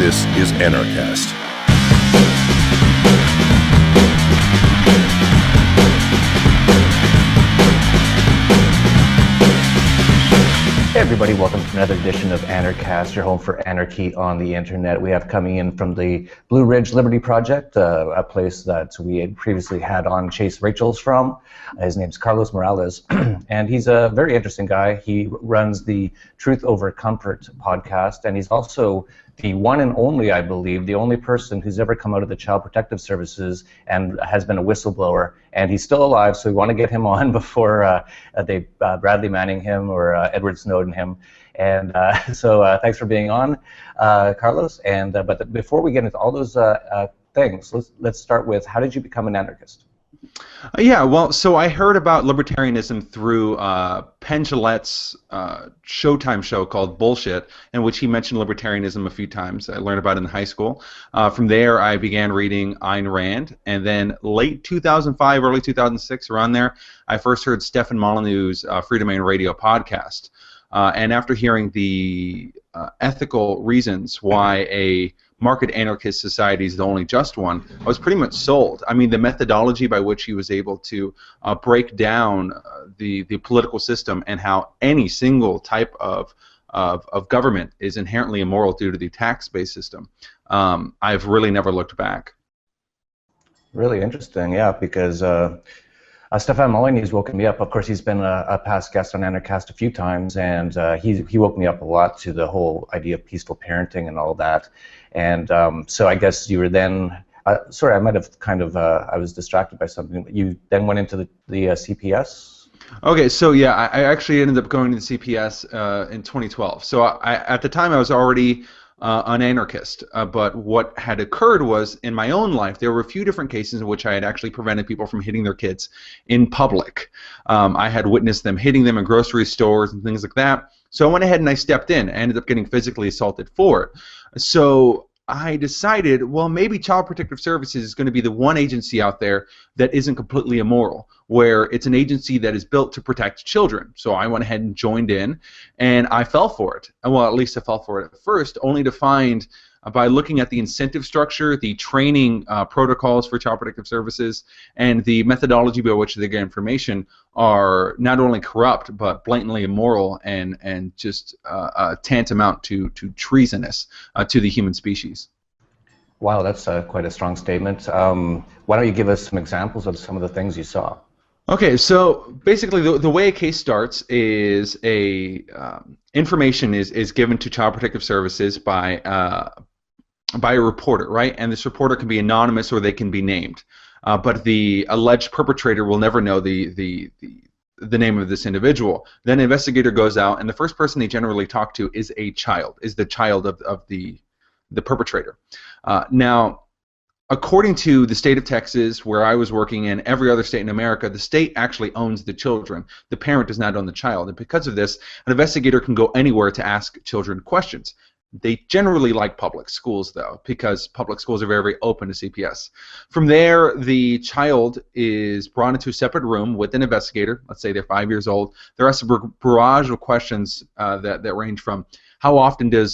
This is Anarchast. Hey everybody, welcome to another edition of Anarchast, your home for anarchy on the internet. We have coming in from the Blue Ridge Liberty Project, a place that we had previously had on Chase Rachels from. His name's Carlos Morales, and he's a very interesting guy. He runs the Truth Over Comfort podcast, and he's also the one and only, I believe, the only person who's ever come out of the Child Protective Services and has been a whistleblower. And he's still alive, so we want to get him on before they Bradley Manning him or Edward Snowden him. And so thanks for being on, Carlos. And but before we get into all those things, let's start with, how did you become an anarchist? Yeah, well, so I heard about libertarianism through Penn Jillette's Showtime show called Bullshit, in which he mentioned libertarianism a few times. I learned about it in high school. From there, I began reading Ayn Rand, and then late 2005, early 2006, around there, I first heard Stefan Molyneux's Free Domain Radio podcast. And after hearing the ethical reasons why a market anarchist society is the only just one, I was pretty much sold. I mean, the methodology by which he was able to break down the political system and how any single type of government is inherently immoral due to the tax-based system, I've really never looked back. Really interesting, yeah, because Stefan Molyneux woken me up. Of course, he's been a past guest on Anarchast a few times, and he woke me up a lot to the whole idea of peaceful parenting and all that. And so I guess you were then, sorry, I might have kind of, I was distracted by something. You then went into the CPS? Okay, so yeah, I actually ended up going to the CPS in 2012. So at the time I was already an anarchist, but what had occurred was, in my own life, there were a few different cases in which I had actually prevented people from hitting their kids in public. I had witnessed them hitting them in grocery stores and things like that. So I went ahead and I stepped in. I ended up getting physically assaulted for it. So I decided, well, maybe Child Protective Services is going to be the one agency out there that isn't completely immoral, where it's an agency that is built to protect children. So I went ahead and joined in, and I fell for it. Well, at least I fell for it at first, only to find, by looking at the incentive structure, the training protocols for Child Protective Services, and the methodology by which they get information, are not only corrupt but blatantly immoral and just tantamount to treasonous to the human species. Wow, that's quite a strong statement. Why don't you give us some examples of some of the things you saw? Okay, so basically the way a case starts is information is given to Child Protective Services by a reporter, right? And this reporter can be anonymous or they can be named. But the alleged perpetrator will never know the name of this individual. Then an investigator goes out, and the first person they generally talk to is the child of the perpetrator. Now, according to the state of Texas, where I was working, and every other state in America, the state actually owns the children. The parent does not own the child. And because of this, an investigator can go anywhere to ask children questions. They generally like public schools, though, because public schools are very, very open to CPS. From there, the child is brought into a separate room with an investigator. Let's say they're 5 years old. They're asked a barrage of questions that range from how often do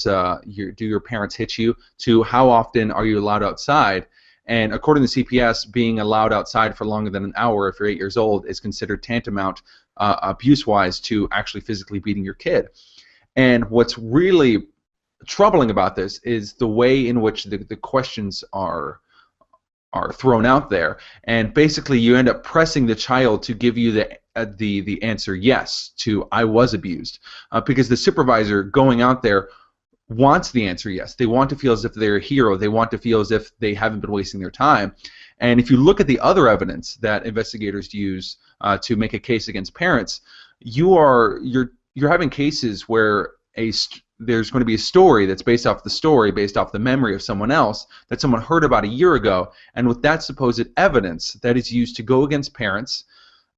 your parents hit you to how often are you allowed outside. And according to CPS, being allowed outside for longer than an hour if you're 8 years old is considered tantamount, abuse-wise, to actually physically beating your kid. And what's really troubling about this is the way in which the questions are thrown out there, and basically you end up pressing the child to give you the answer yes to I was abused, because the supervisor going out there wants the answer yes. They want to feel as if they're a hero. They want to feel as if they haven't been wasting their time. And if you look at the other evidence that investigators use to make a case against parents, you're having cases where there's going to be a story that's based off the memory of someone else that someone heard about a year ago, and with that supposed evidence that is used to go against parents,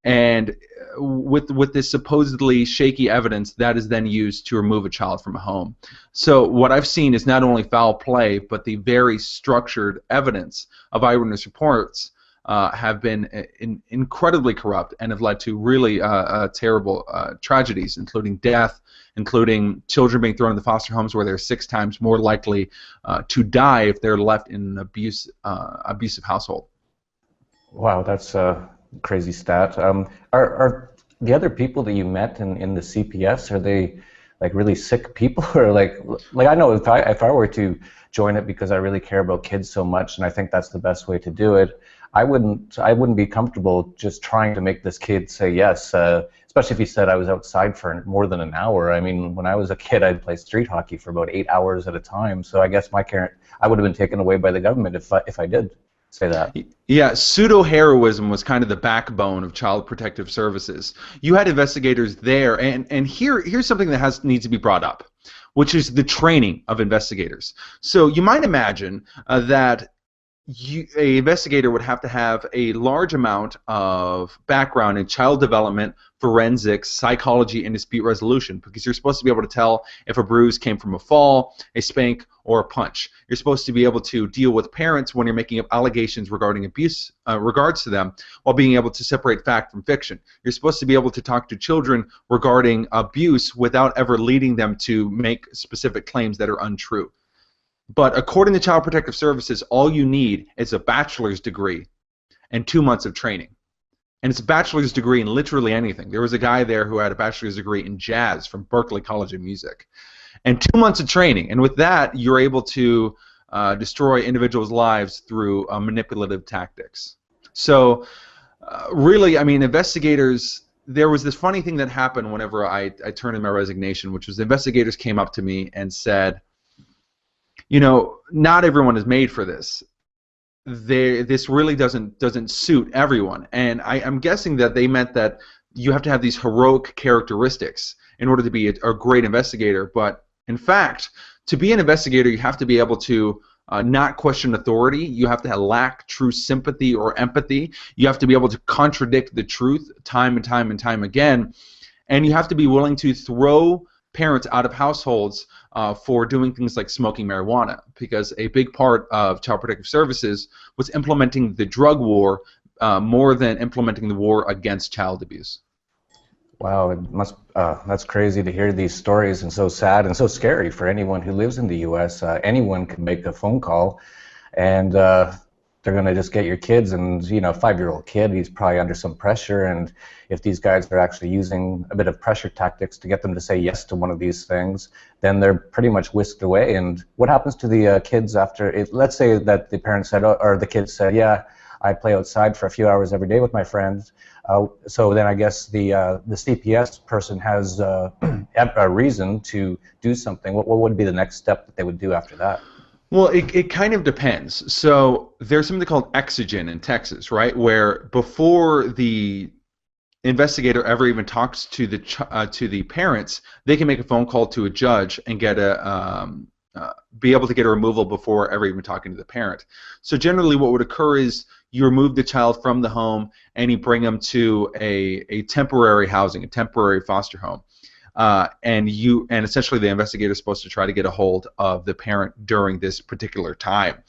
and with this supposedly shaky evidence that is then used to remove a child from a home. So what I've seen is not only foul play, but the very structured evidence of eyewitness reports have been incredibly corrupt and have led to really terrible tragedies, including death, including children being thrown into foster homes where they're 6 times more likely to die if they're left in an abusive household. Wow, that's a crazy stat. Are the other people that you met in the CPS, are they like really sick people, or like I know if I were to join it because I really care about kids so much, and I think that's the best way to do it, I wouldn't be comfortable just trying to make this kid say yes, especially if he said I was outside for more than an hour. I mean, when I was a kid, I'd play street hockey for about 8 hours at a time. So I guess I would have been taken away by the government if I did say that. Yeah, pseudo-heroism was kind of the backbone of Child Protective Services. You had investigators there, and here's something that needs to be brought up, which is the training of investigators. So you might imagine that an investigator would have to have a large amount of background in child development, forensics, psychology, and dispute resolution, because you're supposed to be able to tell if a bruise came from a fall, a spank, or a punch. You're supposed to be able to deal with parents when you're making up allegations regarding abuse, regards to them, while being able to separate fact from fiction. You're supposed to be able to talk to children regarding abuse without ever leading them to make specific claims that are untrue. But according to Child Protective Services, all you need is a bachelor's degree and 2 months of training. And it's a bachelor's degree in literally anything. There was a guy there who had a bachelor's degree in jazz from Berkeley College of Music. And 2 months of training. And with that, you're able to destroy individuals' lives through manipulative tactics. So really, I mean, investigators, there was this funny thing that happened whenever I turned in my resignation, which was the investigators came up to me and said, you know, not everyone is made for this. This really doesn't suit everyone. And I'm guessing that they meant that you have to have these heroic characteristics in order to be a great investigator. But in fact, to be an investigator, you have to be able to not question authority. You have to lack true sympathy or empathy. You have to be able to contradict the truth time and time and time again. And you have to be willing to throw parents out of households for doing things like smoking marijuana, because a big part of Child Protective Services was implementing the drug war more than implementing the war against child abuse. Wow, it must. That's crazy to hear these stories, and so sad and so scary for anyone who lives in the U.S. Anyone can make a phone call, and they're going to just get your kids, and you know, a 5-year-old kid, he's probably under some pressure, and if these guys are actually using a bit of pressure tactics to get them to say yes to one of these things, then they're pretty much whisked away. And what happens to the kids after it? Let's say that the parents said, or the kids said, yeah, I play outside for a few hours every day with my friends. So then I guess the CPS person has a reason to do something. What would be the next step that they would do after that? Well, it kind of depends. So there's something called exogen in Texas, right, where before the investigator ever even talks to the parents, they can make a phone call to a judge and get be able to get a removal before ever even talking to the parent. So generally what would occur is you remove the child from the home and you bring them to a temporary housing, a temporary foster home. And essentially the investigator is supposed to try to get a hold of the parent during this particular time.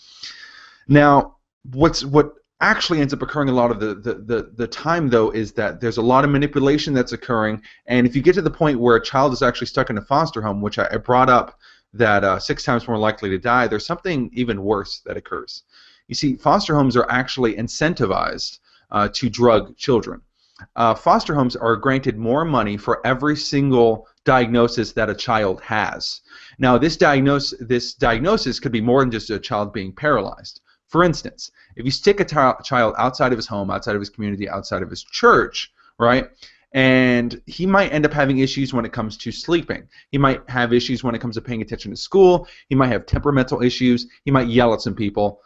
Now, what actually ends up occurring a lot of the time, though, is that there's a lot of manipulation that's occurring, and if you get to the point where a child is actually stuck in a foster home, which I brought up, that 6 times more likely to die, there's something even worse that occurs. You see, foster homes are actually incentivized to drug children. Foster homes are granted more money for every single diagnosis that a child has. Now, this diagnosis could be more than just a child being paralyzed. For instance, if you stick a child outside of his home, outside of his community, outside of his church, right, and he might end up having issues when it comes to sleeping. He might have issues when it comes to paying attention to school. He might have temperamental issues. He might yell at some people.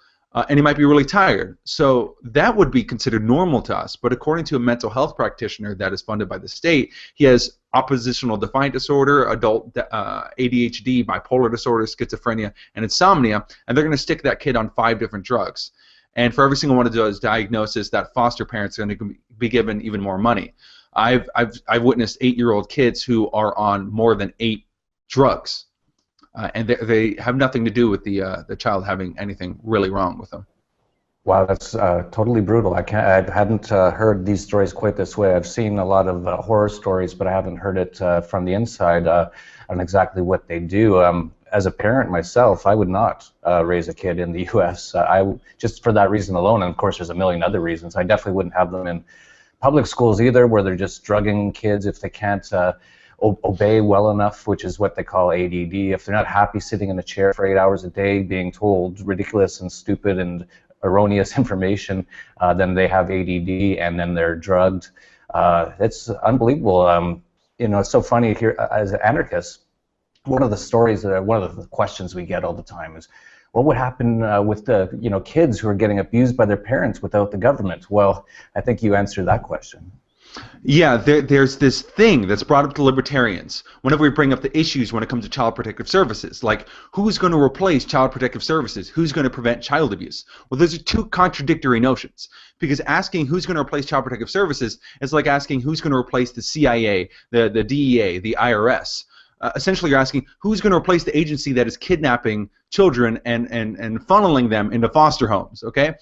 And he might be really tired. So that would be considered normal to us. But according to a mental health practitioner that is funded by the state, he has oppositional defiant disorder, adult ADHD, bipolar disorder, schizophrenia, and insomnia. And they're going to stick that kid on 5 different drugs. And for every single one of those diagnoses, that foster parents are going to be given even more money. I've witnessed 8-year-old kids who are on more than 8 drugs. And they have nothing to do with the child having anything really wrong with them. Wow, that's totally brutal. I hadn't heard these stories quite this way. I've seen a lot of horror stories, but I haven't heard it from the inside on exactly what they do. As a parent myself, I would not raise a kid in the U.S. Just for that reason alone, and of course there's a million other reasons. I definitely wouldn't have them in public schools either, where they're just drugging kids if they can't obey well enough, which is what they call ADD. If they're not happy sitting in a chair for 8 hours a day, being told ridiculous and stupid and erroneous information, then they have ADD, and then they're drugged. It's unbelievable. It's so funny here as anarchists. One of the stories, one of the questions we get all the time is, what would happen with the kids who are getting abused by their parents without the government? Well, I think you answered that question. Yeah, there's this thing that's brought up to libertarians whenever we bring up the issues when it comes to Child Protective Services, like who's going to replace Child Protective Services, who's going to prevent child abuse. Well, those are two contradictory notions, because asking who's going to replace Child Protective Services is like asking who's going to replace the CIA, the DEA, the IRS. Essentially, you're asking who's going to replace the agency that is kidnapping children and funneling them into foster homes, okay?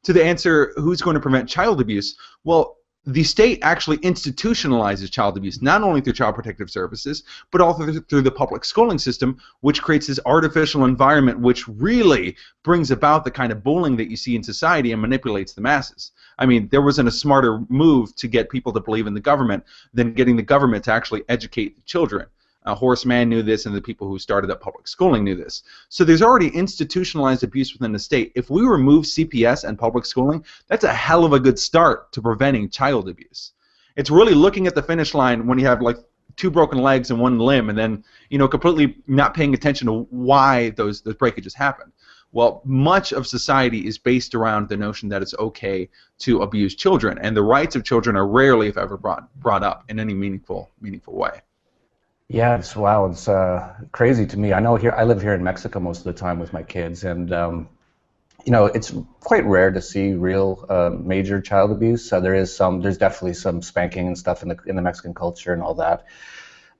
To the answer, who's going to prevent child abuse? Well, the state actually institutionalizes child abuse, not only through Child Protective Services, but also through the public schooling system, which creates this artificial environment which really brings about the kind of bullying that you see in society and manipulates the masses. I mean, there wasn't a smarter move to get people to believe in the government than getting the government to actually educate the children. Horace Mann knew this, and the people who started up public schooling knew this. So there's already institutionalized abuse within the state. If we remove CPS and public schooling, that's a hell of a good start to preventing child abuse. It's really looking at the finish line when you have like 2 broken legs and 1 limb, and then completely not paying attention to why those breakages happen. Well, much of society is based around the notion that it's okay to abuse children, and the rights of children are rarely, if ever, brought up in any meaningful way. Yeah, it's crazy to me. I live here in Mexico most of the time with my kids, and it's quite rare to see real major child abuse. There's definitely some spanking and stuff in the Mexican culture and all that,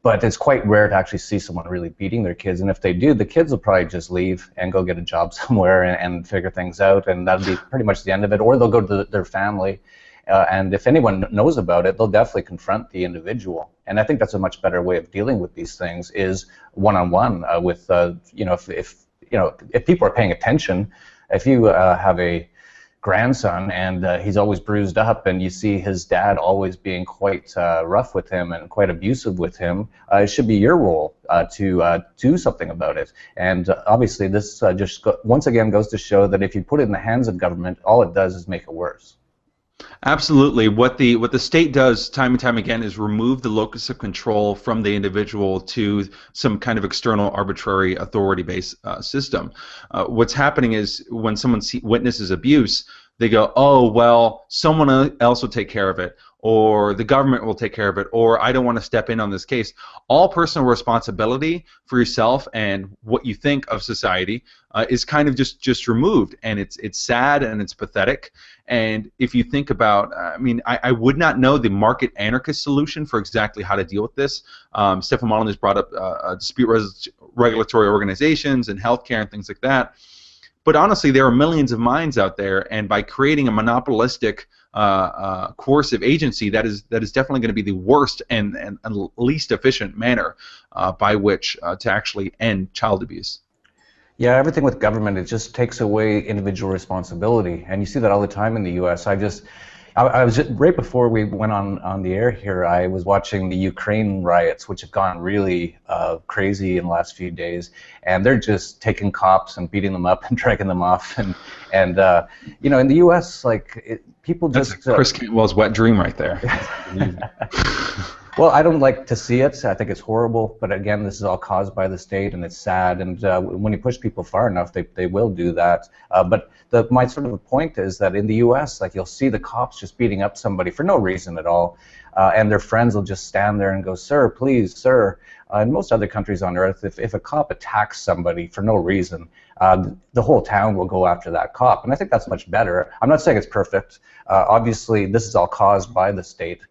but it's quite rare to actually see someone really beating their kids. And if they do, the kids will probably just leave and go get a job somewhere and figure things out, and that'll be pretty much the end of it. Or they'll go to their family. And if anyone knows about it, they'll definitely confront the individual. And I think that's a much better way of dealing with these things is one-on-one with, if people are paying attention. If you have a grandson and he's always bruised up, and you see his dad always being quite rough with him and quite abusive with him, it should be your role to do something about it. And obviously, this once again goes to show that if you put it in the hands of government, all it does is make it worse. Absolutely. What the state does time and time again is remove the locus of control from the individual to some kind of external arbitrary authority-based system. What's happening is when someone witnesses abuse, they go, oh, well, someone else will take care of it, or the government will take care of it, or I don't want to step in on this case. All personal responsibility for yourself and what you think of society is kind of just removed, and it's sad and it's pathetic. And if you think about, I would not know the market anarchist solution for exactly how to deal with this. Stefan Molin has brought up dispute regulatory organizations and healthcare and things like that. But honestly, there are millions of minds out there, and by creating a monopolistic coercive agency, that is definitely going to be the worst and least efficient manner by which to actually end child abuse. Yeah, everything with government, it just takes away individual responsibility, and you see that all the time in the U.S. I was just, right before we went on the air here, I was watching the Ukraine riots, which have gone really crazy in the last few days, and they're just taking cops and beating them up and dragging them off, and in the U.S., people just that's Chris Cantwell's wet dream right there. Well, I don't like to see it. I think it's horrible. But again, this is all caused by the state, and it's sad. And when you push people far enough, they will do that. But my sort of point is that in the U.S., you'll see the cops just beating up somebody for no reason at all, and their friends will just stand there and go, "Sir, please, sir." In most other countries on earth, if a cop attacks somebody for no reason, the whole town will go after that cop. And I think that's much better. I'm not saying it's perfect. Obviously, this is all caused by the state.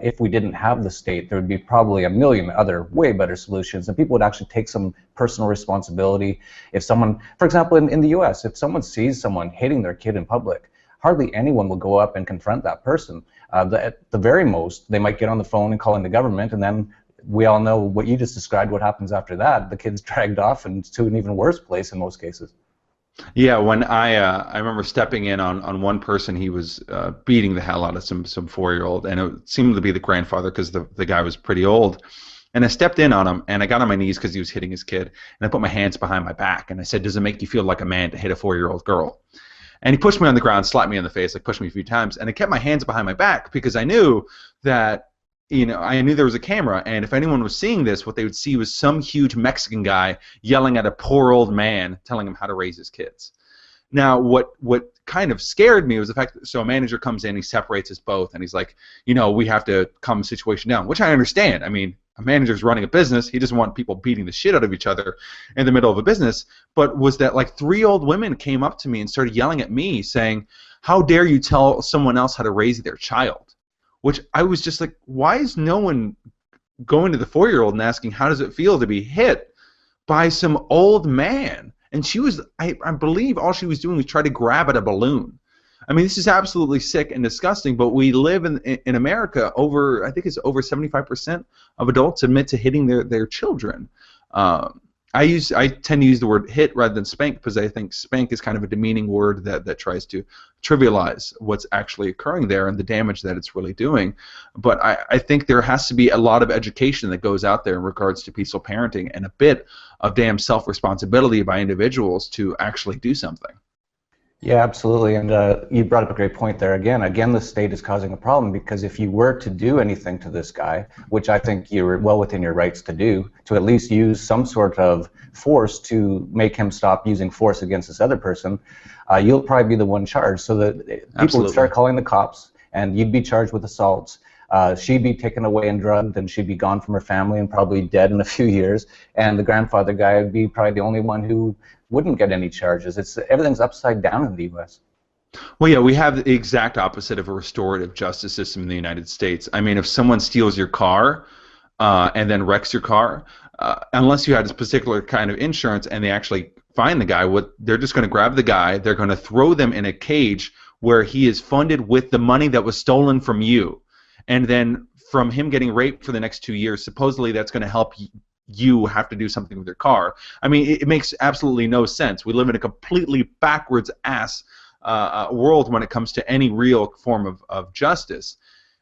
if we didn't have the state, there would be probably a million other way better solutions, and people would actually take some personal responsibility. If someone, for example, in the US, if someone sees someone hitting their kid in public, hardly anyone will go up and confront that person. At the very most, they might get on the phone and call in the government, and then we all know what you just described, what happens after that. The kid's dragged off and to an even worse place in most cases. Yeah, when I remember stepping in on one person, he was beating the hell out of some 4-year-old, and it seemed to be the grandfather because the guy was pretty old. And I stepped in on him, and I got on my knees because he was hitting his kid, and I put my hands behind my back, and I said, "Does it make you feel like a man to hit a 4-year-old girl?" And he pushed me on the ground, slapped me in the face, like pushed me a few times, and I kept my hands behind my back because I knew that, I knew there was a camera, and if anyone was seeing this, what they would see was some huge Mexican guy yelling at a poor old man, telling him how to raise his kids. Now, what kind of scared me was the fact that, so a manager comes in, he separates us both, and he's like, we have to calm the situation down, which I understand. I mean, a manager's running a business. He doesn't want people beating the shit out of each other in the middle of a business. But was that like 3 old women came up to me and started yelling at me, saying, "How dare you tell someone else how to raise their child?" Which I was just like, why is no one going to the 4-year-old and asking, how does it feel to be hit by some old man? And she was, I believe all she was doing was try to grab at a balloon. I mean, this is absolutely sick and disgusting, but we live in America, I think it's over 75% of adults admit to hitting their children. I tend to use the word hit rather than spank because I think spank is kind of a demeaning word that tries to trivialize what's actually occurring there and the damage that it's really doing. But I think there has to be a lot of education that goes out there in regards to peaceful parenting and a bit of damn self-responsibility by individuals to actually do something. Yeah, absolutely, and you brought up a great point there. Again, the state is causing a problem because if you were to do anything to this guy, which I think you're well within your rights to do, to at least use some sort of force to make him stop using force against this other person, you'll probably be the one charged. So that people would start calling the cops, and you'd be charged with assaults. She'd be taken away and drugged, and she'd be gone from her family and probably dead in a few years. And the grandfather guy would be probably the only one who wouldn't get any charges. Everything's upside down in the U.S. Well, yeah, we have the exact opposite of a restorative justice system in the United States. I mean, if someone steals your car and then wrecks your car, unless you had a particular kind of insurance and they actually find the guy, they're just going to grab the guy, they're going to throw them in a cage where he is funded with the money that was stolen from you. And then from him getting raped for the next 2 years, supposedly that's going to help you have to do something with your car. I mean, it makes absolutely no sense. We live in a completely backwards ass world when it comes to any real form of justice.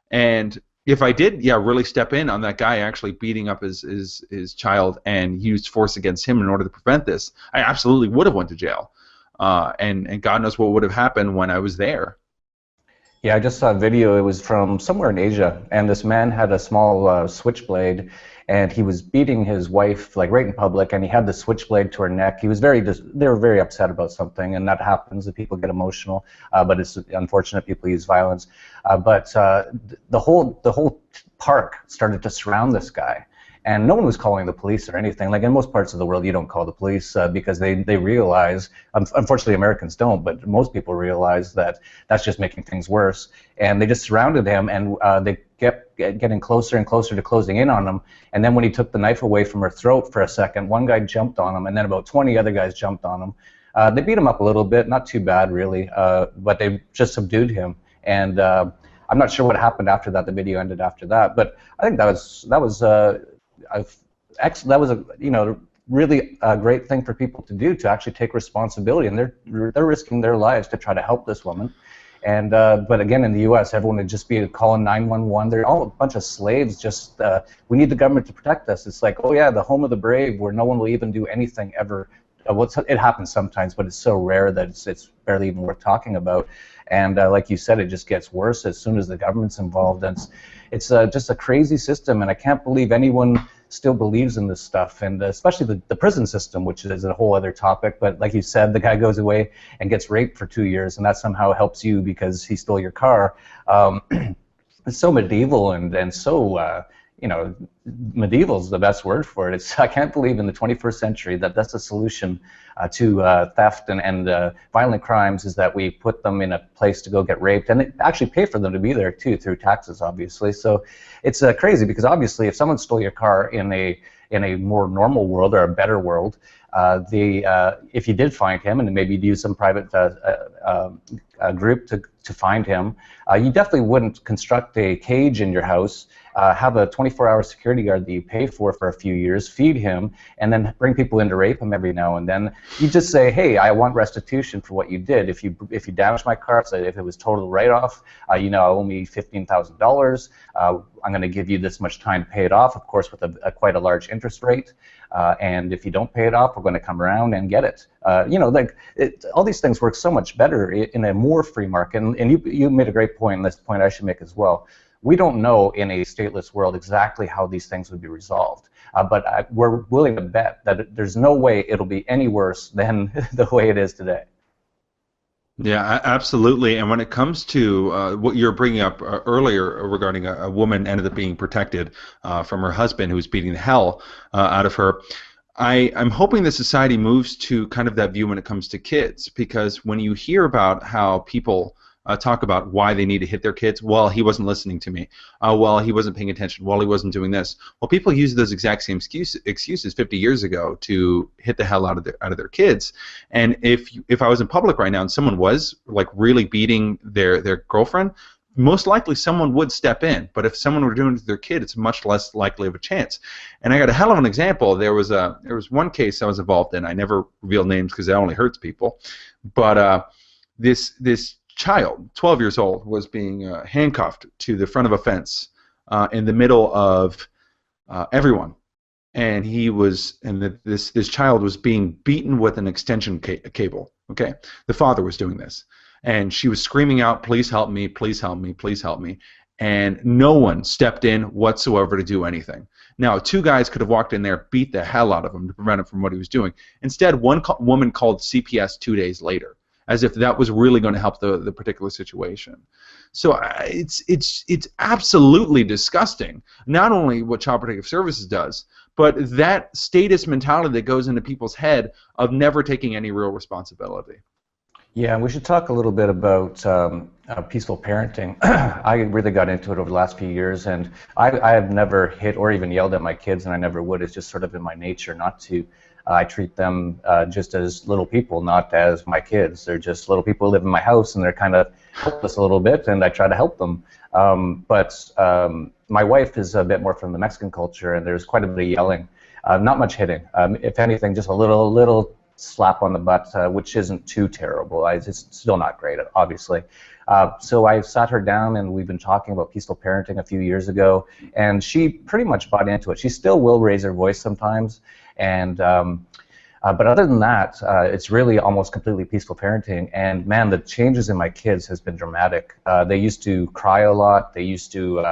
And if I did, really step in on that guy actually beating up his child and used force against him in order to prevent this, I absolutely would have went to jail. And God knows what would have happened when I was there. Yeah, I just saw a video. It was from somewhere in Asia, and this man had a small switchblade, and he was beating his wife like right in public, and he had the switchblade to her neck. They were very upset about something, and that happens. That people get emotional, but it's unfortunate people use violence. But the whole park started to surround this guy. And no one was calling the police or anything. Like in most parts of the world, you don't call the police because they realize, unfortunately Americans don't, but most people realize that that's just making things worse. And they just surrounded him, and they kept getting closer and closer to closing in on him. And then when he took the knife away from her throat for a second, one guy jumped on him, and then about 20 other guys jumped on him. They beat him up a little bit, not too bad really, but they just subdued him. And I'm not sure what happened after that. The video ended after that, but I think that was a really great thing for people to do, to actually take responsibility, and they're risking their lives to try to help this woman. And but again, in the U.S., everyone would just be calling 911. They're all a bunch of slaves. Just we need the government to protect us. It's like, oh yeah, the home of the brave, where no one will even do anything ever. It happens sometimes, but it's so rare that it's barely even worth talking about. And like you said, it just gets worse as soon as the government's involved. And it's just a crazy system, and I can't believe anyone still believes in this stuff, and especially the prison system, which is a whole other topic. But like you said, the guy goes away and gets raped for 2 years, and that somehow helps you because he stole your car. It's so medieval and so medieval's the best word for it. I can't believe in the 21st century that that's a solution to theft and violent crimes, is that we put them in a place to go get raped, and they actually pay for them to be there too, through taxes, obviously. So it's crazy, because obviously if someone stole your car in a more normal world, or a better world, if you did find him, and maybe you'd use some private group to find him, you definitely wouldn't construct a cage in your house, have a 24-hour security guard that you pay for a few years, feed him, and then bring people in to rape him every now and then. You just say, hey, I want restitution for what you did. If you damaged my car, so if it was total write-off, owe me $15,000. I'm going to give you this much time to pay it off, of course, with quite a large interest rate. And if you don't pay it off, we're going to come around and get it. All these things work so much better in a more free market. And you made a great point, and that's the point I should make as well. We don't know in a stateless world exactly how these things would be resolved. But we're willing to bet that there's no way it'll be any worse than the way it is today. Yeah, absolutely. And when it comes to what you're bringing up earlier regarding a woman ended up being protected from her husband who was beating the hell out of her, I'm hoping that society moves to kind of that view when it comes to kids, because when you hear about how people talk about why they need to hit their kids, well, he wasn't listening to me, well, he wasn't paying attention, well, he wasn't doing this. Well, people used those exact same excuses 50 years ago to hit the hell out of their kids. And if I was in public right now and someone was like really beating their girlfriend, most likely someone would step in. But if someone were doing it to their kid, it's much less likely of a chance. And I got a hell of an example. There was one case I was involved in. I never reveal names because that only hurts people. But this child, 12 years old, was being handcuffed to the front of a fence in the middle of everyone, and this child was being beaten with an extension cable. Okay, the father was doing this, and she was screaming out, "Please help me! Please help me! Please help me!" And no one stepped in whatsoever to do anything. Now, two guys could have walked in there, beat the hell out of him to prevent him from what he was doing. Instead, one woman called CPS 2 days later, as if that was really going to help the particular situation. So it's absolutely disgusting, not only what Child Protective Services does, but that status mentality that goes into people's head of never taking any real responsibility. Yeah, we should talk a little bit about peaceful parenting. I really got into it over the last few years, and I have never hit or even yelled at my kids, and I never would. It's just sort of in my nature not to. I treat them just as little people, not as my kids. They're just little people who live in my house, and they're kind of helpless a little bit, and I try to help them. But my wife is a bit more from the Mexican culture, and there's quite a bit of yelling. Not much hitting. If anything, just a little slap on the butt, which isn't too terrible. It's still not great, obviously. So I sat her down, and we've been talking about peaceful parenting a few years ago, and she pretty much bought into it. She still will raise her voice sometimes, and but other than that, it's really almost completely peaceful parenting. And man, the changes in my kids has been dramatic. They used to cry a lot. They used to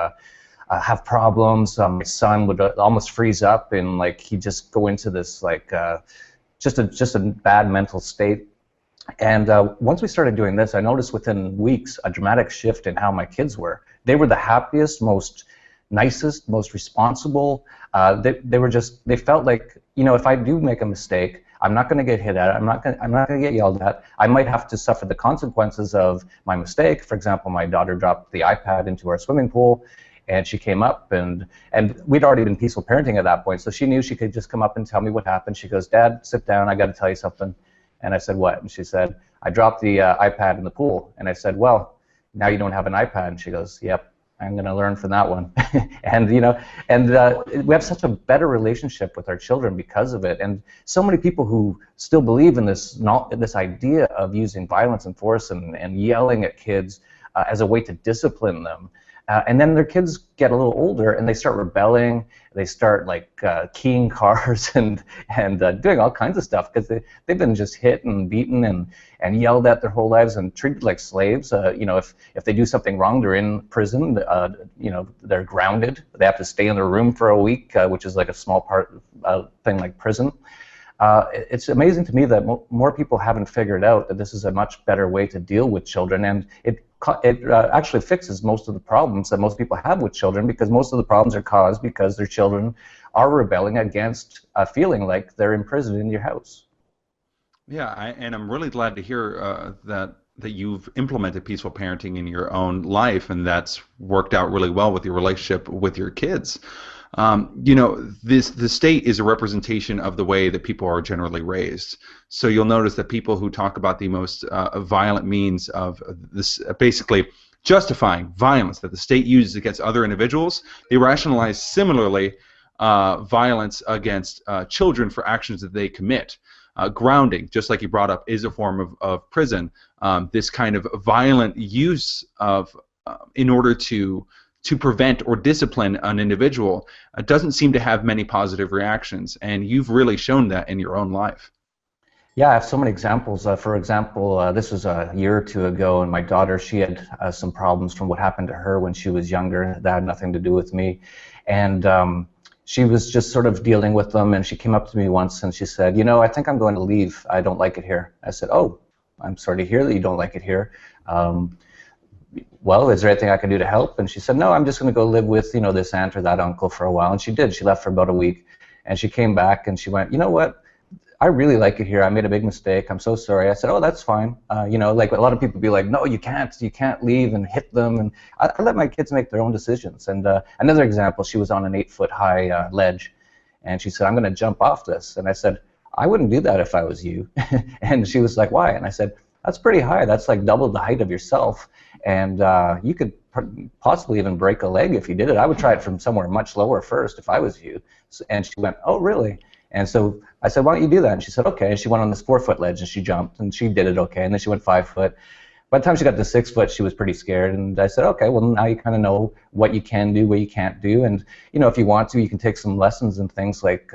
have problems. My son would almost freeze up, and like he'd just go into this like just a bad mental state. And once we started doing this, I noticed within weeks a dramatic shift in how my kids were. They were the happiest, most nicest, most responsible. They felt like, if I do make a mistake, I'm not going to get hit at. I'm not going to get yelled at. I might have to suffer the consequences of my mistake. For example, my daughter dropped the iPad into our swimming pool, and she came up, and we'd already been peaceful parenting at that point, so she knew she could just come up and tell me what happened. She goes, "Dad, sit down. I got to tell you something." And I said, "What?" And she said, "I dropped the iPad in the pool." And I said, "Well, now you don't have an iPad." And she goes, "Yep, I'm going to learn from that one." And we have such a better relationship with our children because of it. And so many people who still believe in this idea of using violence and force and yelling at kids as a way to discipline them. And then their kids get a little older, and they start rebelling. They start like keying cars and doing all kinds of stuff because they've been just hit and beaten and yelled at their whole lives and treated like slaves. If they do something wrong, they're in prison. They're grounded. They have to stay in their room for a week, which is like a small thing like prison. It's amazing to me that more people haven't figured out that this is a much better way to deal with children, and it actually fixes most of the problems that most people have with children, because most of the problems are caused because their children are rebelling against feeling like they're imprisoned in your house. Yeah, and I'm really glad to hear that you've implemented peaceful parenting in your own life, and that's worked out really well with your relationship with your kids. The state is a representation of the way that people are generally raised. So you'll notice that people who talk about the most violent means of this, basically justifying violence that the state uses against other individuals, they rationalize similarly violence against children for actions that they commit. Grounding, just like you brought up, is a form of prison. This kind of violent use of, in order to prevent or discipline an individual, doesn't seem to have many positive reactions, and you've really shown that in your own life. Yeah, I have so many examples. For example, this was a year or two ago, and my daughter, she had some problems from what happened to her when she was younger that had nothing to do with me, and she was just sort of dealing with them, and she came up to me once and she said, you know, I think I'm going to leave. I don't like it here. I said, oh, I'm sorry to hear that you don't like it here. Well, is there anything I can do to help? And she said, no, I'm just going to go live with, you know, this aunt or that uncle for a while. And she did. She left for about a week, and she came back and she went, you know what? I really like it here. I made a big mistake. I'm so sorry. I said, oh, that's fine. You know, like a lot of people be like, no, you can't leave, and hit them. And I let my kids make their own decisions. And another example, she was on an 8-foot high ledge, and she said, I'm going to jump off this. And I said, I wouldn't do that if I was you. And she was like, why? And I said, that's pretty high. That's like double the height of yourself. And you could possibly even break a leg if you did it. I would try it from somewhere much lower first if I was you. And she went, oh, really? And so I said, why don't you do that? And she said, okay. And she went on this 4-foot ledge, and she jumped, and she did it okay. And then she went 5 foot. By the time she got to 6 foot, she was pretty scared. And I said, okay, well, now you kind of know what you can do, what you can't do. And, you know, if you want to, you can take some lessons in things like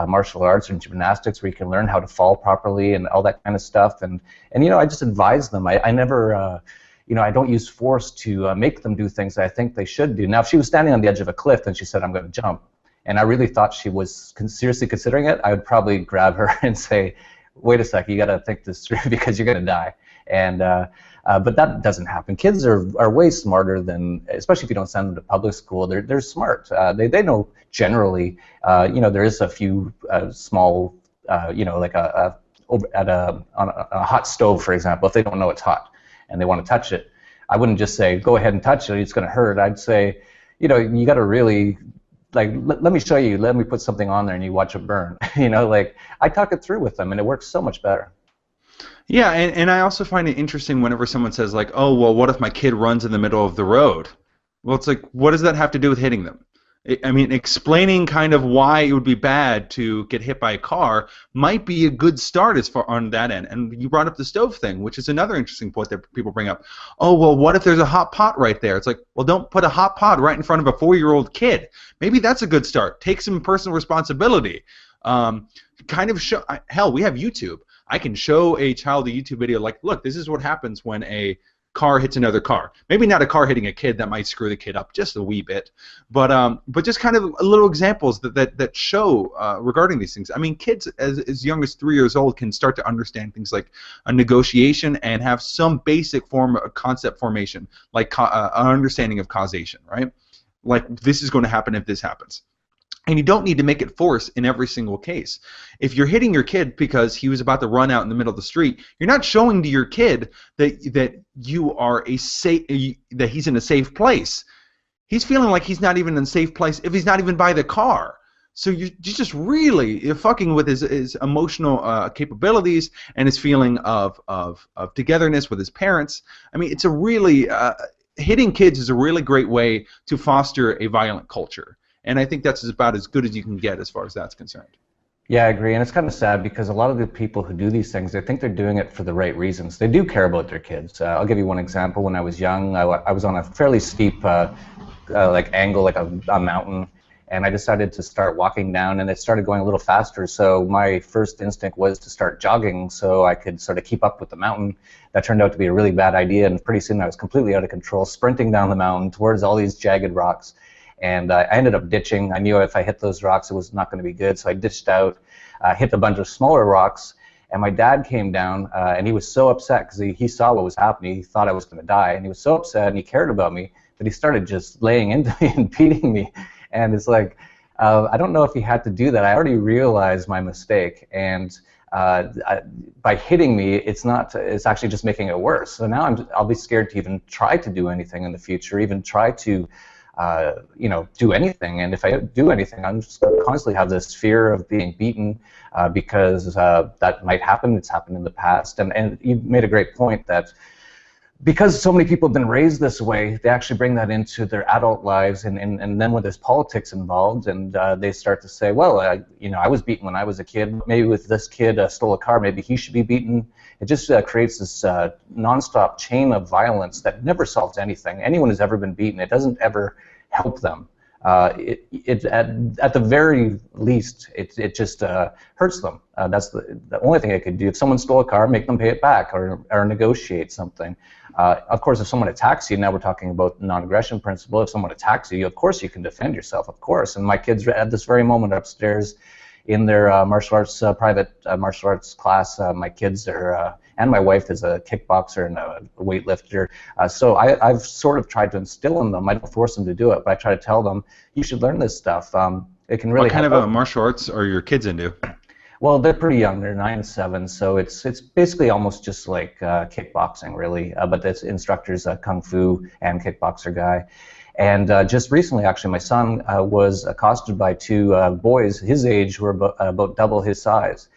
martial arts or gymnastics, where you can learn how to fall properly and all that kind of stuff. And you know, I just advise them. I never, you know, I don't use force to make them do things that I think they should do. Now, if she was standing on the edge of a cliff and she said, I'm going to jump, and I really thought she was seriously considering it, I would probably grab her and say, wait a sec, you got to think this through because you're going to die. And but that doesn't happen. Kids are way smarter than, especially if you don't send them to public school. They're smart. They know generally. You know, there is a few small, you know, like on a hot stove, for example. If they don't know it's hot and they want to touch it, I wouldn't just say go ahead and touch it. It's going to hurt. I'd say, you know, you got to really, like, let me show you. Let me put something on there and you watch it burn. You know, like, I talk it through with them, and it works so much better. Yeah, and I also find it interesting whenever someone says, like, oh, well, what if my kid runs in the middle of the road? Well, it's like, what does that have to do with hitting them? I mean, explaining kind of why it would be bad to get hit by a car might be a good start as far on that end. And you brought up the stove thing, which is another interesting point that people bring up. Oh, well, what if there's a hot pot right there? It's like, well, don't put a hot pot right in front of a 4-year-old kid. Maybe that's a good start. Take some personal responsibility. Kind of show. Hell, we have YouTube. I can show a child a YouTube video like, look, this is what happens when a car hits another car. Maybe not a car hitting a kid, that might screw the kid up just a wee bit, but just kind of little examples that show regarding these things. I mean, kids as young as 3 years old can start to understand things like a negotiation and have some basic form of concept formation, like an understanding of causation, right? Like, this is going to happen if this happens. And you don't need to make it force in every single case. If you're hitting your kid because he was about to run out in the middle of the street, you're not showing to your kid that you are that he's in a safe place. He's feeling like he's not even in a safe place if he's not even by the car. So you're just really fucking with his emotional capabilities and his feeling of togetherness with his parents. I mean, it's a really hitting kids is a really great way to foster a violent culture. And I think that's about as good as you can get as far as that's concerned. Yeah, I agree. And it's kind of sad because a lot of the people who do these things, they think they're doing it for the right reasons. They do care about their kids. I'll give you one example. When I was young, I was on a fairly steep like angle, like a mountain, and I decided to start walking down, and it started going a little faster. So my first instinct was to start jogging so I could sort of keep up with the mountain. That turned out to be a really bad idea, and pretty soon I was completely out of control, sprinting down the mountain towards all these jagged rocks. And I ended up ditching. I knew if I hit those rocks, it was not going to be good, so I ditched out, hit a bunch of smaller rocks, And my dad came down, and he was so upset because he saw what was happening. He thought I was going to die, and he was so upset, and he cared about me, but he started just laying into me and beating me. And it's like, I don't know if he had to do that. I already realized my mistake, and by hitting me, it's actually just making it worse. So now I'll be scared to even try to do anything in the future, even try to do anything. And if I do anything, I'm just going to constantly have this fear of being beaten because that might happen. It's happened in the past. And you made a great point that because so many people have been raised this way, they actually bring that into their adult lives, and then when there's politics involved, and they start to say, well, I was beaten when I was a kid. Maybe with this kid stole a car, maybe he should be beaten. It just creates this nonstop chain of violence that never solves anything. Anyone who's ever been beaten, it doesn't ever help them. At the very least, it just hurts them. That's the only thing I could do. If someone stole a car, make them pay it back, or negotiate something. Of course, if someone attacks you, now we're talking about the non-aggression principle. If someone attacks you, of course you can defend yourself, of course. And my kids at this very moment upstairs in their martial arts, private martial arts class, my kids are, and my wife is a kickboxer and a weightlifter. So I've sort of tried to instill in them. I don't force them to do it, but I try to tell them, you should learn this stuff. It can really What kind help of out. martial arts are your kids into? Well, they're pretty young. They're 9 and 7, so it's basically almost just like kickboxing, really. But this instructor's a kung fu and kickboxer guy. And just recently, actually, my son was accosted by two boys his age who were about double his size.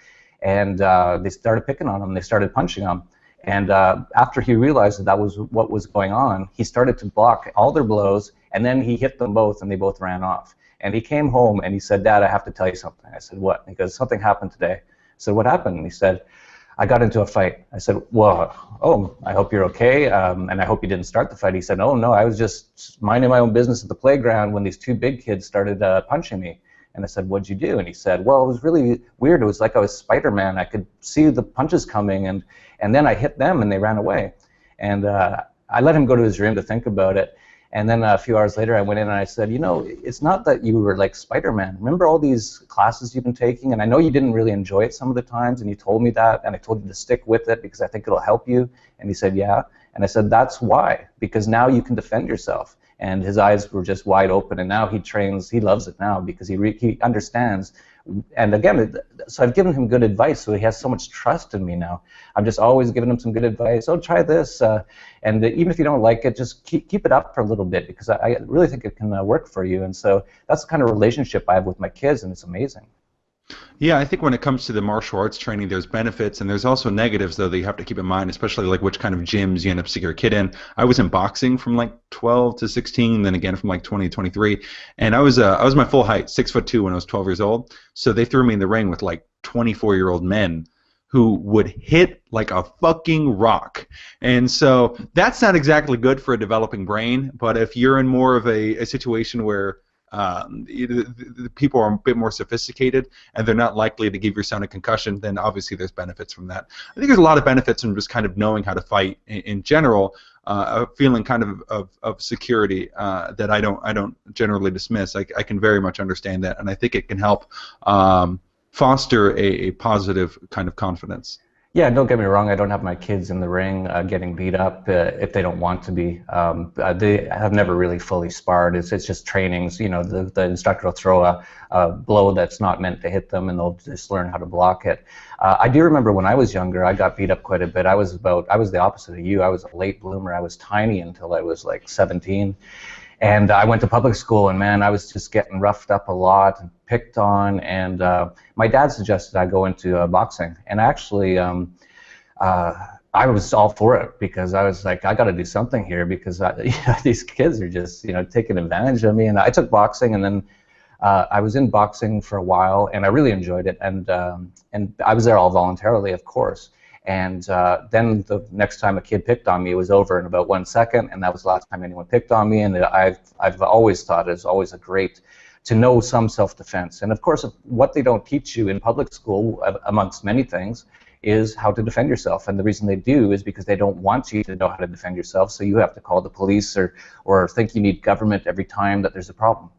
And they started picking on him. They started punching him. And after he realized that was what was going on, he started to block all their blows, and then he hit them both, and they both ran off. And he came home and he said, Dad, I have to tell you something. I said, what? He goes, something happened today. I said, what happened? And he said, I got into a fight. I said, well, oh, I hope you're okay, and I hope you didn't start the fight. He said, oh, no, I was just minding my own business at the playground when these two big kids started punching me. And I said, what'd you do? And he said, well, it was really weird. It was like I was Spider-Man. I could see the punches coming, and then I hit them, and they ran away. And I let him go to his room to think about it. And then a few hours later, I went in and I said, it's not that you were like Spider-Man. Remember all these classes you've been taking? And I know you didn't really enjoy it some of the times, and you told me that, and I told you to stick with it because I think it'll help you. And he said, yeah. And I said, that's why, because now you can defend yourself. And his eyes were just wide open, and now he trains. He loves it now because he understands. And again, so I've given him good advice, so he has so much trust in me now. I'm just always giving him some good advice. Oh, try this, and even if you don't like it, just keep it up for a little bit because I really think it can work for you. And so that's the kind of relationship I have with my kids, and it's amazing. Yeah, I think when it comes to the martial arts training, there's benefits and there's also negatives, though, that you have to keep in mind, especially like which kind of gyms you end up sticking your kid in. I was in boxing from like 12 to 16, then again from like 20 to 23, and I was my full height, 6'2", when I was 12 years old. So they threw me in the ring with like 24-year-old men who would hit like a fucking rock. And so that's not exactly good for a developing brain, but if you're in more of a situation where the people are a bit more sophisticated and they're not likely to give your son a concussion, then obviously there's benefits from that. I think there's a lot of benefits from just kind of knowing how to fight in general, a feeling kind of security that I don't generally dismiss. I can very much understand that, and I think it can help foster a positive kind of confidence. Yeah, don't get me wrong. I don't have my kids in the ring getting beat up if they don't want to be. They have never really fully sparred. It's just trainings. The instructor will throw a blow that's not meant to hit them, and they'll just learn how to block it. I do remember when I was younger, I got beat up quite a bit. I was the opposite of you. I was a late bloomer. I was tiny until I was like 17. And I went to public school, and man, I was just getting roughed up a lot and picked on. And my dad suggested I go into boxing, and actually, I was all for it because I was like, I got to do something here because these kids are just taking advantage of me. And I took boxing, and then I was in boxing for a while, and I really enjoyed it. And I was there all voluntarily, of course. And then the next time a kid picked on me, it was over in about 1 second, and that was the last time anyone picked on me. And I've always thought it's always a great to know some self-defense. And of course, what they don't teach you in public school, amongst many things, is how to defend yourself. And the reason they do is because they don't want you to know how to defend yourself, so you have to call the police or think you need government every time that there's a problem.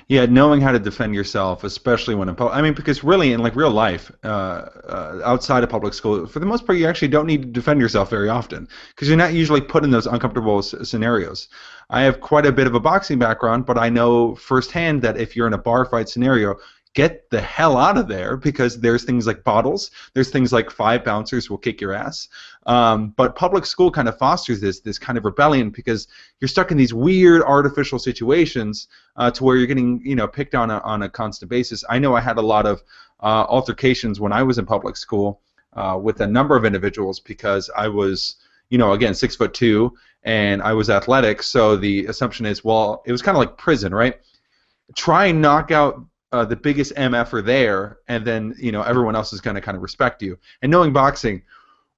Yeah, knowing how to defend yourself, especially when in public. I mean, because really, in like real life, outside of public school, for the most part, you actually don't need to defend yourself very often because you're not usually put in those uncomfortable scenarios. I have quite a bit of a boxing background, but I know firsthand that if you're in a bar fight scenario, get the hell out of there because there's things like bottles, there's things like 5 bouncers will kick your ass. But public school kind of fosters this kind of rebellion because you're stuck in these weird artificial situations to where you're getting picked on a constant basis. I know I had a lot of altercations when I was in public school with a number of individuals because I was again 6'2" and I was athletic. So the assumption is, well, it was kind of like prison, right? Try and knock out the biggest MFer there, and then everyone else is going to kind of respect you. And knowing boxing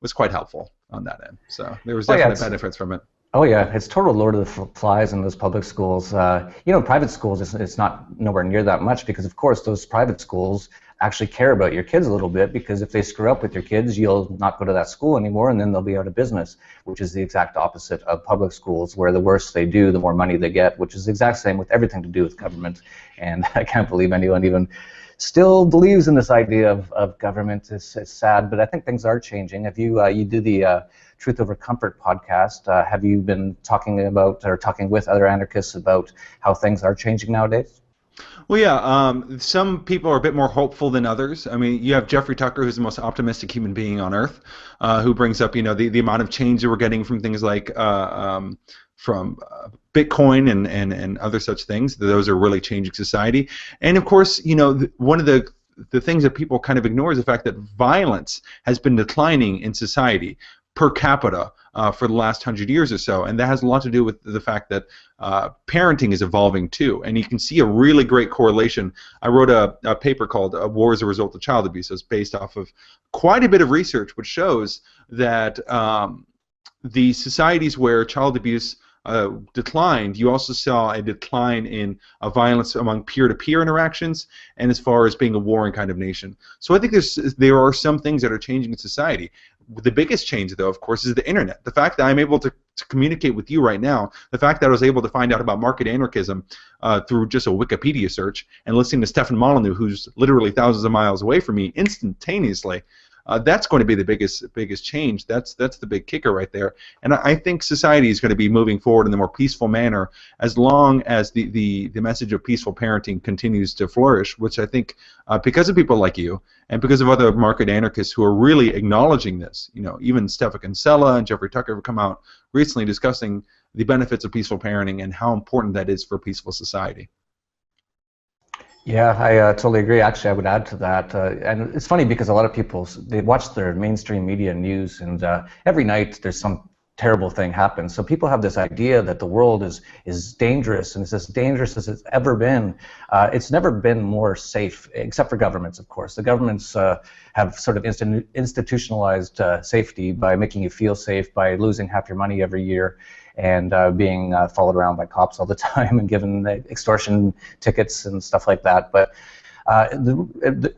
was quite helpful on that end. So there was definitely benefits from it. Oh yeah, it's total Lord of the Flies in those public schools. Private schools, it's not nowhere near that much because, of course, those private schools actually care about your kids a little bit because if they screw up with your kids, you'll not go to that school anymore and then they'll be out of business, which is the exact opposite of public schools where the worse they do, the more money they get, which is the exact same with everything to do with government. And I can't believe anyone even still believes in this idea of government. It's sad, but I think things are changing. If you do the Truth Over Comfort podcast, have you been talking about or talking with other anarchists about how things are changing nowadays? Well, yeah, some people are a bit more hopeful than others. I mean, you have Jeffrey Tucker, who's the most optimistic human being on earth, who brings up, the amount of change that we're getting from things like from Bitcoin and other such things. Those are really changing society. And of course, one of the things that people kind of ignore is the fact that violence has been declining in society per capita for the last 100 years or so, and that has a lot to do with the fact that parenting is evolving too, and you can see a really great correlation. I wrote a paper called War as a Result of Child Abuse. It's based off of quite a bit of research which shows that the societies where child abuse declined, you also saw a decline in violence among peer-to-peer interactions and as far as being a warring kind of nation. So I think there are some things that are changing in society. The biggest change, though, of course, is the internet. The fact that I'm able to communicate with you right now, the fact that I was able to find out about market anarchism through just a Wikipedia search and listening to Stefan Molyneux, who's literally thousands of miles away from me, instantaneously, that's going to be the biggest change. That's the big kicker right there. And I think society is going to be moving forward in a more peaceful manner as long as the message of peaceful parenting continues to flourish, which I think because of people like you and because of other market anarchists who are really acknowledging this, even Stefan Kinsella and Jeffrey Tucker have come out recently discussing the benefits of peaceful parenting and how important that is for a peaceful society. Yeah, I totally agree. Actually, I would add to that. And it's funny because a lot of people, they watch their mainstream media news, and every night there's some terrible thing happens. So people have this idea that the world is dangerous, and it's as dangerous as it's ever been. It's never been more safe, except for governments, of course. The governments have sort of institutionalized safety by making you feel safe by losing half your money every year and being followed around by cops all the time and given extortion tickets and stuff like that. But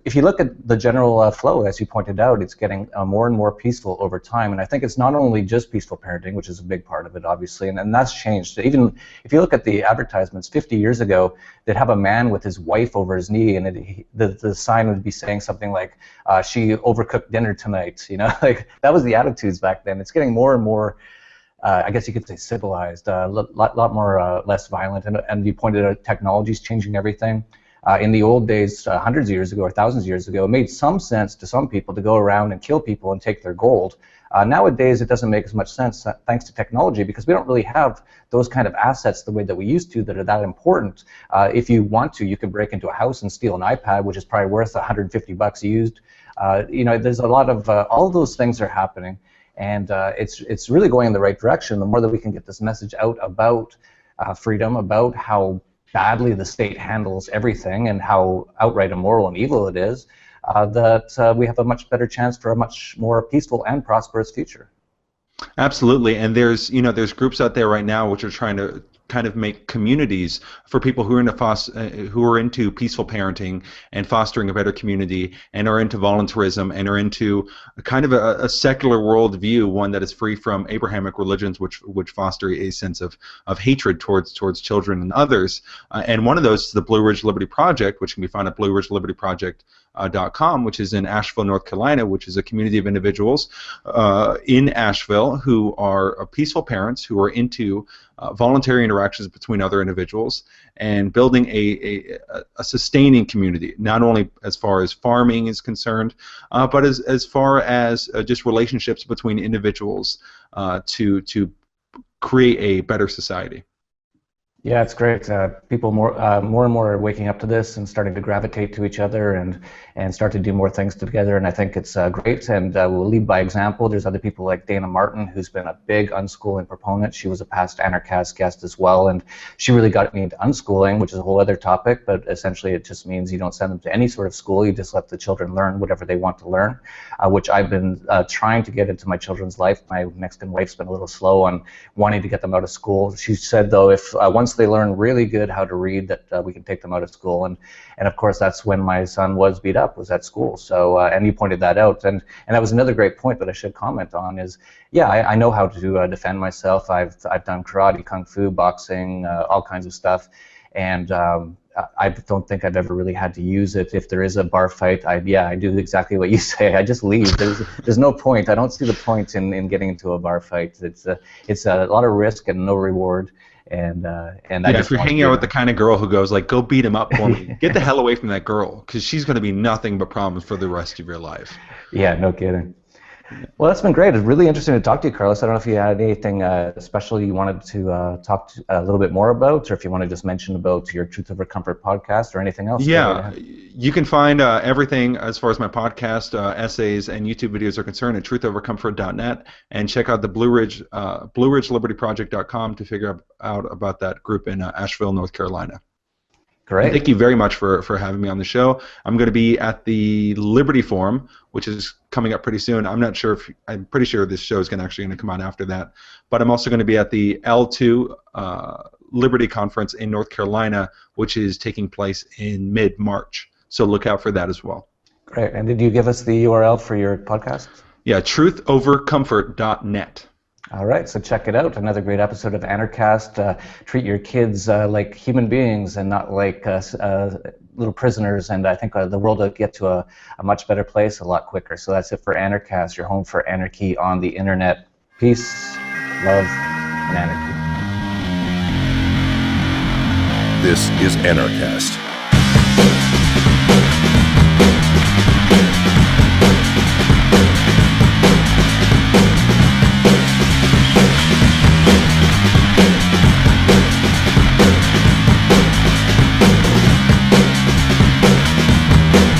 if you look at the general flow, as you pointed out, it's getting more and more peaceful over time. And I think it's not only just peaceful parenting, which is a big part of it, obviously, and that's changed. Even if you look at the advertisements, 50 years ago, they'd have a man with his wife over his knee, and the sign would be saying something like, she overcooked dinner tonight. Like that was the attitudes back then. It's getting more and more I guess you could say civilized, a lot more less violent, and you pointed out technology's changing everything. In the old days, hundreds of years ago or thousands of years ago, it made some sense to some people to go around and kill people and take their gold. Nowadays, it doesn't make as much sense thanks to technology because we don't really have those kind of assets the way that we used to that are that important. If you want to, you can break into a house and steal an iPad, which is probably worth $150 used. There's a lot of all of those things are happening. And it's really going in the right direction. The more that we can get this message out about freedom, about how badly the state handles everything and how outright immoral and evil it is, that we have a much better chance for a much more peaceful and prosperous future. Absolutely, and there's groups out there right now which are trying to kind of make communities for people who are into peaceful parenting and fostering a better community, and are into voluntarism, and are into kind of a secular worldview, one that is free from Abrahamic religions, which foster a sense of hatred towards children and others. And one of those is the Blue Ridge Liberty Project, which can be found at blueridgelibertyproject.com, which is in Asheville, North Carolina, which is a community of individuals in Asheville who are peaceful parents who are into voluntary interactions between other individuals and building a sustaining community, not only as far as farming is concerned, but as far as just relationships between individuals to create a better society. Yeah, it's great. People more and more are waking up to this and starting to gravitate to each other and start to do more things together. And I think it's great. And we'll lead by example. There's other people like Dana Martin, who's been a big unschooling proponent. She was a past Anarchast guest as well, and she really got me into unschooling, which is a whole other topic. But essentially, it just means you don't send them to any sort of school. You just let the children learn whatever they want to learn, which I've been trying to get into my children's life. My Mexican wife's been a little slow on wanting to get them out of school. She said, though, if once they learn really good how to read, that we can take them out of school. And of course, that's when my son was beat up, was at school. So and you pointed that out, and that was another great point that I should comment on. Is yeah, I know how to defend myself. I've done karate, kung fu, boxing, all kinds of stuff, and I don't think I've ever really had to use it. If there is a bar fight, I do exactly what you say. I just leave. There's no point. I don't see the point in getting into a bar fight. It's a lot of risk and no reward. And if you're hanging out with the kind of girl who goes like, "Go beat him up for me," get the hell away from that girl, because she's going to be nothing but problems for the rest of your life. Yeah, no kidding. Well, that's been great. It's really interesting to talk to you, Carlos. I don't know if you had anything special you wanted to talk a little bit more about, or if you want to just mention about your Truth Over Comfort podcast or anything else. Yeah, you can find everything as far as my podcast, essays, and YouTube videos are concerned at truthovercomfort.net, and check out the blueridgelibertyproject.com to figure out about that group in Asheville, North Carolina. Great. And thank you very much for having me on the show. I'm going to be at the Liberty Forum, which is coming up pretty soon. I'm pretty sure this show is actually going to come out after that. But I'm also going to be at the L2 Liberty Conference in North Carolina, which is taking place in mid-March. So look out for that as well. Great. And did you give us the URL for your podcast? Yeah, truthovercomfort.net. All right, so check it out. Another great episode of Anarchast. Treat your kids like human beings and not like little prisoners, and I think the world will get to a much better place a lot quicker. So that's it for Anarchast, your home for anarchy on the internet. Peace, love, and anarchy. This is Anarchast.